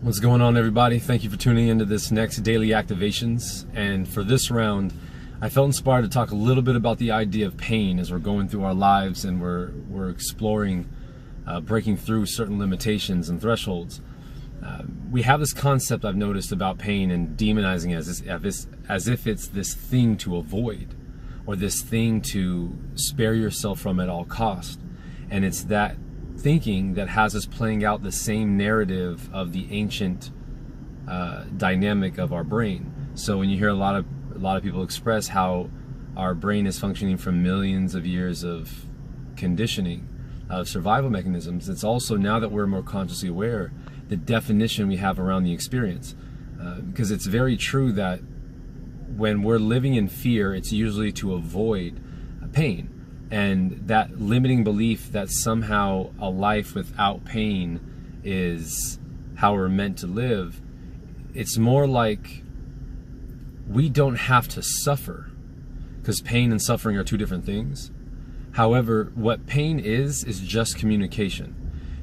What's going on, everybody? Thank you for tuning into this next daily activations. And for this round, I felt inspired to talk a little bit about the idea of pain as we're going through our lives and we're exploring breaking through certain limitations and thresholds. We have this concept I've noticed about pain and demonizing it as if it's this thing to avoid or this thing to spare yourself from at all cost. And it's that thinking that has us playing out the same narrative of the ancient dynamic of our brain. So when you hear a lot of people express how our brain is functioning from millions of years of conditioning, of survival mechanisms, it's also, now that we're more consciously aware, the definition we have around the experience. Because it's very true that when we're living in fear, it's usually to avoid pain. And that limiting belief that somehow a life without pain is how we're meant to live, it's more like we don't have to suffer, because pain and suffering are two different things. However, what pain is just communication.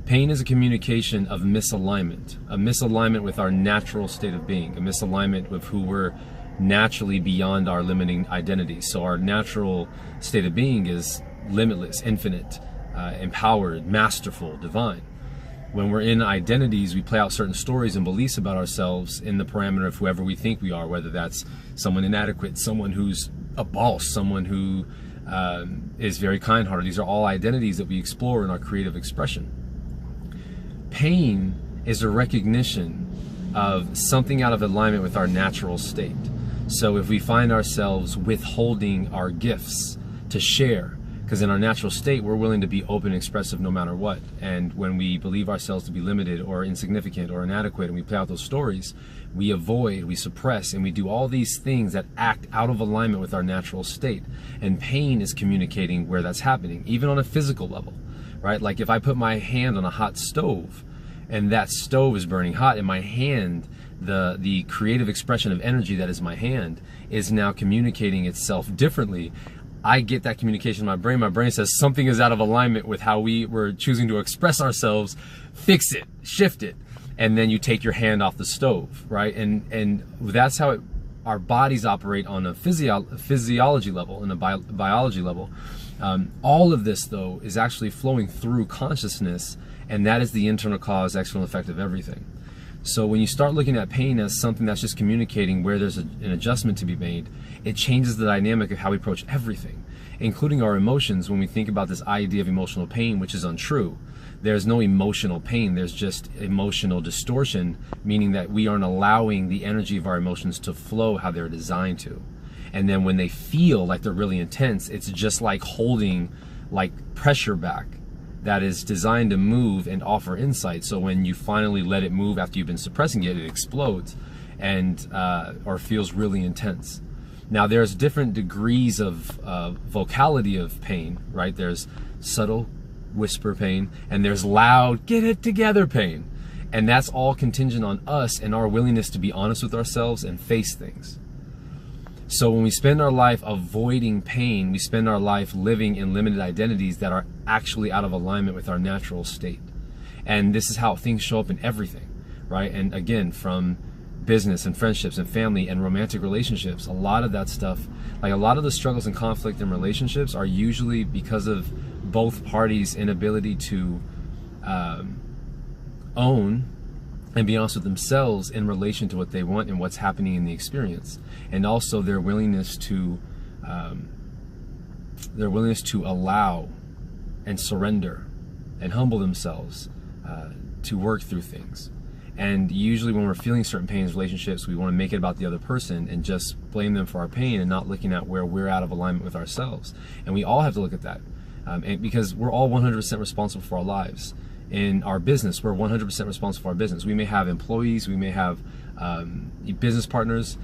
Pain is a communication of misalignment, a misalignment with our natural state of being, a misalignment with who we're naturally beyond our limiting identity. So our natural state of being is limitless, infinite, empowered, masterful, divine. When we're in identities, we play out certain stories and beliefs about ourselves in the parameter of whoever we think we are, whether that's someone inadequate, someone who's a boss, someone who is very kind-hearted. These are all identities that we explore in our creative expression. Pain is a recognition of something out of alignment with our natural state. So if we find ourselves withholding our gifts to share, because in our natural state, we're willing to be open and expressive no matter what. And when we believe ourselves to be limited or insignificant or inadequate, and we play out those stories, we avoid, we suppress, and we do all these things that act out of alignment with our natural state. And pain is communicating where that's happening, even on a physical level, right? Like if I put my hand on a hot stove and that stove is burning hot, and my hand, the creative expression of energy that is my hand, is now communicating itself differently. I get that communication in my brain. My brain says something is out of alignment with how we were choosing to express ourselves. Fix it, shift it, and then you take your hand off the stove, right? And that's how our bodies operate on a physiology level and a biology level. All of this, though, is actually flowing through consciousness, and that is the internal cause, external effect of everything. So when you start looking at pain as something that's just communicating where there's an adjustment to be made, it changes the dynamic of how we approach everything, including our emotions. When we think about this idea of emotional pain, which is untrue, there's no emotional pain, there's just emotional distortion, meaning that we aren't allowing the energy of our emotions to flow how they're designed to. And then when they feel like they're really intense, it's just like holding like pressure back that is designed to move and offer insight. So when you finally let it move after you've been suppressing it, it explodes and or feels really intense. Now there's different degrees of vocality of pain, right? There's subtle whisper pain and there's loud get it together pain. And that's all contingent on us and our willingness to be honest with ourselves and face things. So when we spend our life avoiding pain, we spend our life living in limited identities that are actually out of alignment with our natural state. And this is how things show up in everything, right? And again, from business and friendships and family and romantic relationships, a lot of that stuff, like a lot of the struggles and conflict in relationships are usually because of both parties' inability to own and be honest with themselves in relation to what they want and what's happening in the experience, and also their willingness to allow and surrender and humble themselves to work through things. And usually when we're feeling certain pain in relationships, we want to make it about the other person and just blame them for our pain and not looking at where we're out of alignment with ourselves. And we all have to look at that, and because we're all 100% responsible for our lives. In our business, we're 100% responsible for our business. We may have employees, we may have business partners,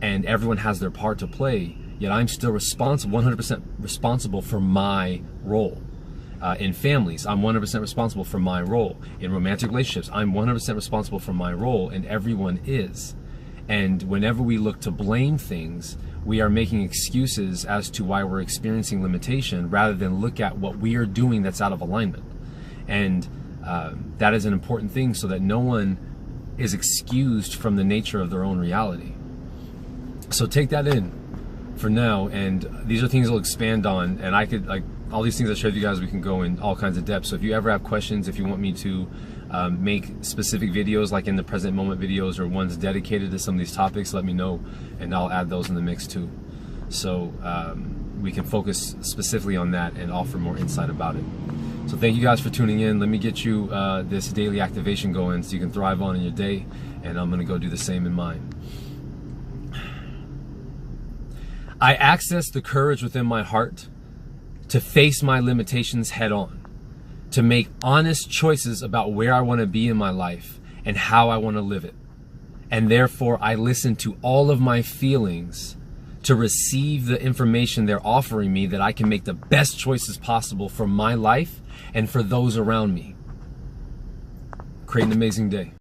and everyone has their part to play, yet I'm still responsible, 100% responsible for my role. In families, I'm 100% responsible for my role. In romantic relationships, I'm 100% responsible for my role, and everyone is. And whenever we look to blame things, we are making excuses as to why we're experiencing limitation rather than look at what we are doing that's out of alignment. And that is an important thing, so that no one is excused from the nature of their own reality. So take that in for now, and these are things we'll expand on, and I could, like, all these things I showed you guys, we can go in all kinds of depth. So if you ever have questions, if you want me to make specific videos like in the present moment videos or ones dedicated to some of these topics, let me know and I'll add those in the mix too. So we can focus specifically on that and offer more insight about it. So thank you guys for tuning in. Let me get you this daily activation going so you can thrive on in your day, and I'm gonna go do the same in mine. I access the courage within my heart to face my limitations head on, to make honest choices about where I want to be in my life and how I want to live it. And therefore, I listen to all of my feelings to receive the information they're offering me, that I can make the best choices possible for my life and for those around me. Create an amazing day.